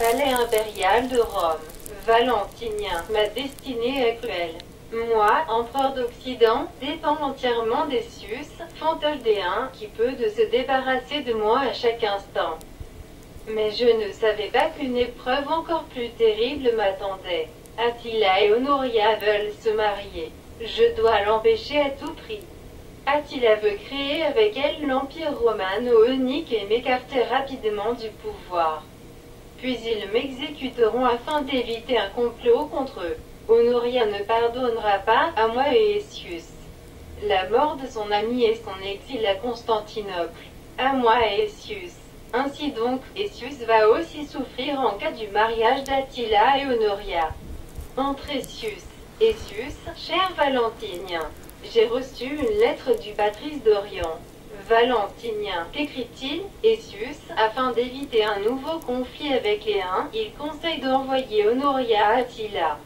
palais impérial de Rome. Valentinien, ma destinée est cruelle. Moi, empereur d'Occident, dépends entièrement d'Essius, fantoldéen, qui peut de se débarrasser de moi à chaque instant. Mais je ne savais pas qu'une épreuve encore plus terrible m'attendait. Attila et Honoria veulent se marier. Je dois l'empêcher à tout prix. Attila veut créer avec elle l'Empire romano-eunique et m'écarter rapidement du pouvoir. Puis ils m'exécuteront afin d'éviter un complot contre eux. Honoria ne pardonnera pas à moi et Essius la mort de son ami et son exil à Constantinople. À moi et Essius. Ainsi donc, Essius va aussi souffrir en cas du mariage d'Attila et Honoria. Entre Essius. Essius, cher Valentinien. J'ai reçu une lettre du patrice d'Orient. Valentinien, qu'écrit-il? Essius, afin d'éviter un nouveau conflit avec les Huns, il conseille d'envoyer Honoria à Attila.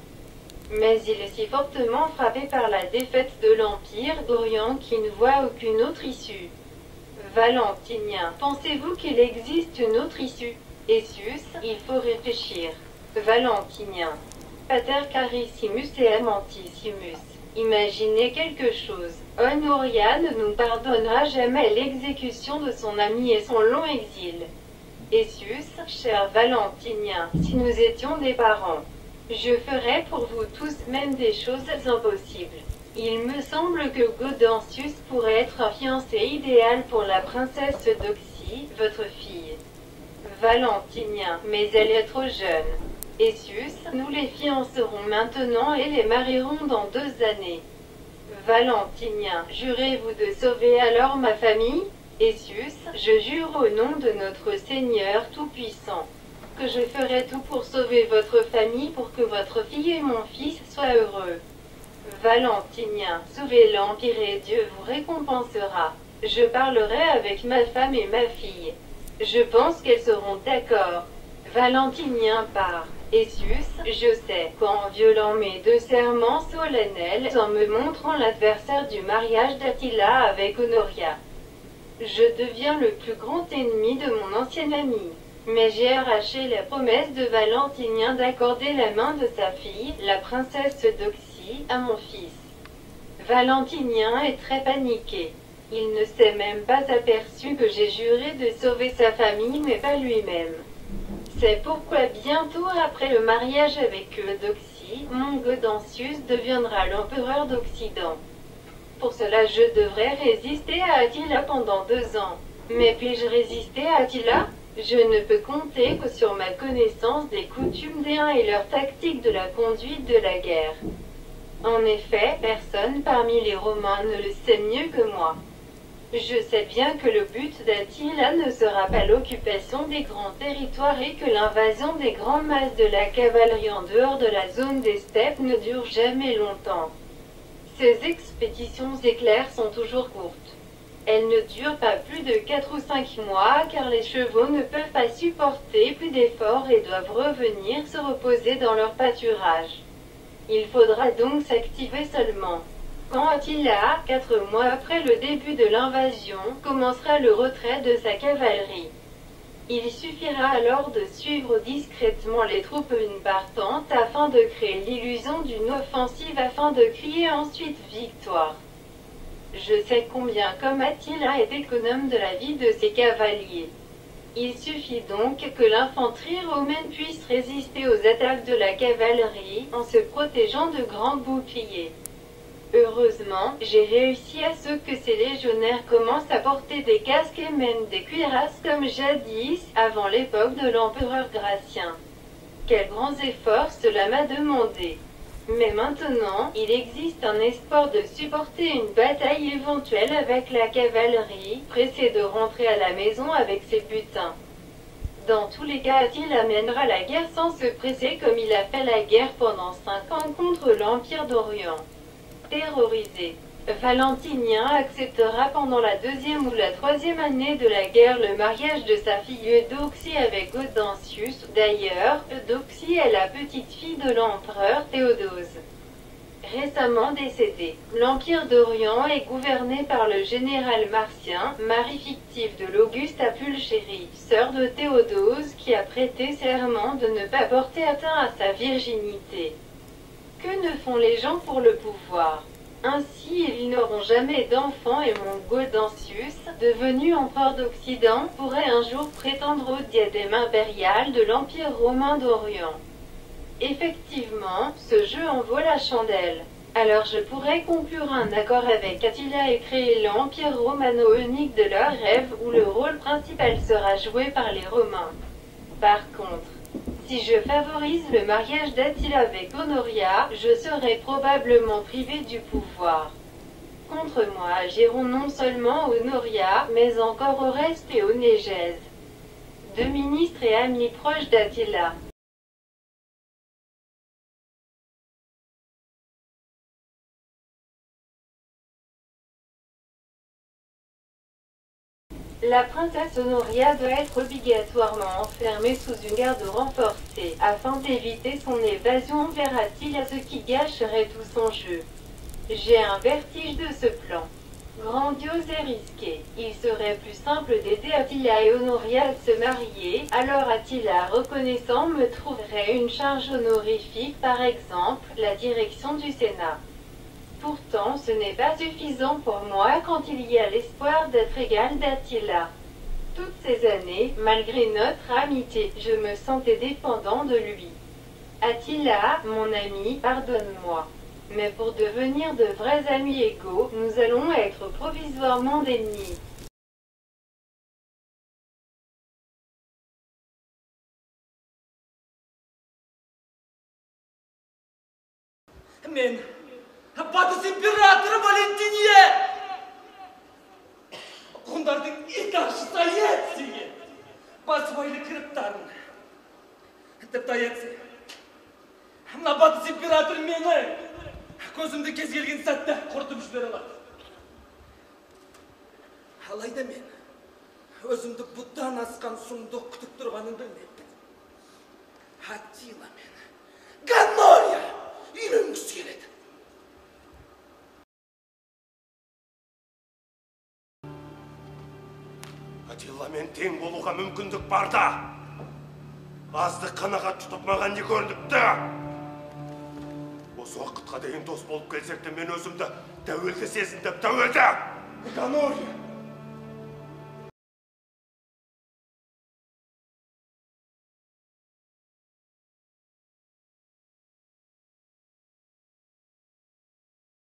Mais il est si fortement frappé par la défaite de l'Empire d'Orient qu'il ne voit aucune autre issue. Valentinien, pensez-vous qu'il existe une autre issue? Essius, il faut réfléchir. Valentinien, Pater Carissimus et Amantissimus. Imaginez quelque chose. Honoria ne nous pardonnera jamais l'exécution de son ami et son long exil. Essius, cher Valentinien, si nous étions des parents, je ferais pour vous tous même des choses impossibles. Il me semble que Gaudensius pourrait être un fiancé idéal pour la princesse d'Oxie, votre fille. Valentinien, mais elle est trop jeune. Essius, nous les fiancerons maintenant et les marierons dans 2 années. Valentinien, jurez-vous de sauver alors ma famille? Essius, je jure au nom de notre Seigneur Tout-Puissant que je ferai tout pour sauver votre famille pour que votre fille et mon fils soient heureux. Valentinien, sauvez l'Empire et Dieu vous récompensera. Je parlerai avec ma femme et ma fille. Je pense qu'elles seront d'accord. Valentinien part. Essius, je sais qu'en violant mes 2 serments solennels, en me montrant l'adversaire du mariage d'Attila avec Honoria, je deviens le plus grand ennemi de mon ancien ami. Mais j'ai arraché la promesse de Valentinien d'accorder la main de sa fille, la princesse d'Oxie, à mon fils. Valentinien est très paniqué. Il ne s'est même pas aperçu que j'ai juré de sauver sa famille mais pas lui-même. C'est pourquoi bientôt après le mariage avec Eudoxie, mon Gaudensius deviendra l'empereur d'Occident. Pour cela je devrais résister à Attila pendant 2 ans. Mais puis-je résister à Attila? Je ne peux compter que sur ma connaissance des coutumes des Huns et leur tactique de la conduite de la guerre. En effet, personne parmi les Romains ne le sait mieux que moi. Je sais bien que le but d'Attila ne sera pas l'occupation des grands territoires et que l'invasion des grandes masses de la cavalerie en dehors de la zone des steppes ne dure jamais longtemps. Ces expéditions éclairs sont toujours courtes. Elles ne durent pas plus de 4 ou 5 mois car les chevaux ne peuvent pas supporter plus d'efforts et doivent revenir se reposer dans leur pâturage. Il faudra donc s'activer seulement quand Attila, 4 mois après le début de l'invasion, commencera le retrait de sa cavalerie. Il suffira alors de suivre discrètement les troupes partantes afin de créer l'illusion d'une offensive afin de crier ensuite victoire. Je sais combien comme Attila est économe de la vie de ses cavaliers. Il suffit donc que l'infanterie romaine puisse résister aux attaques de la cavalerie en se protégeant de grands boucliers. Heureusement, j'ai réussi à ce que ces légionnaires commencent à porter des casques et même des cuirasses comme jadis, avant l'époque de l'empereur Gratien. Quels grands efforts cela m'a demandé. Mais maintenant, il existe un espoir de supporter une bataille éventuelle avec la cavalerie, pressé de rentrer à la maison avec ses butins. Dans tous les cas, Attila mènera la guerre sans se presser comme il a fait la guerre pendant 5 ans contre l'Empire d'Orient. Terrorisé, Valentinien acceptera pendant la 2e ou la 3e année de la guerre le mariage de sa fille Eudoxie avec Gaudensius. D'ailleurs, Eudoxie est la petite fille de l'empereur Théodose. récemment décédé. L'Empire d'Orient est gouverné par le général Marcien, mari fictif de l'Auguste à Pulchérie, sœur de Théodose qui a prêté serment de ne pas porter atteinte à sa virginité. Que ne font les gens pour le pouvoir? Ainsi, ils n'auront jamais d'enfants et mon Gaudentius, devenu empereur d'Occident, pourrait un jour prétendre au diadème impérial de l'Empire romain d'Orient. Effectivement, ce jeu en vaut la chandelle. Alors je pourrais conclure un accord avec Attila et créer l'Empire romano-eunique de leur rêve où le rôle principal sera joué par les Romains. Par contre, si je favorise le mariage d'Attila avec Honoria, je serai probablement privé du pouvoir. Contre moi agiront non seulement Honoria, mais encore Oreste et Onégèse, deux ministres et amis proches d'Attila. La princesse Honoria doit être obligatoirement enfermée sous une garde renforcée, afin d'éviter son évasion vers Attila, ce qui gâcherait tout son jeu. J'ai un vertige de ce plan. Grandiose et risqué. Il serait plus simple d'aider Attila et Honoria à se marier, alors Attila, reconnaissant, me trouverait une charge honorifique, par exemple, la direction du Sénat. Pourtant, ce n'est pas suffisant pour moi quand il y a l'espoir d'être égal d'Attila. Toutes ces années, malgré notre amitié, je me sentais dépendant de lui. Attila, mon ami, pardonne-moi. Mais pour devenir de vrais amis égaux, nous allons être provisoirement d'ennemis. Men Батыс императоры Валентиния! Ғұндардың итаршы Таеци! Басвайлы кіріптарын. Тіпті Таеци. Мына Батыс император мені көзімді кез келген сәтті құртып жібере алады. Алайда мен өзімді бұдан асқан сұмдық күтіп тұрғанын білмеппін. Аттила мен Гонория үйленгісі келеді. Аттиламен тең болуға мүмкіндік бар да. Азды қанағат тұтып маған не көрініпті? Осы уақытқа дейін дос болып келсек те мен өзімді тәуелді сезіндім, тәуелді! Гонория!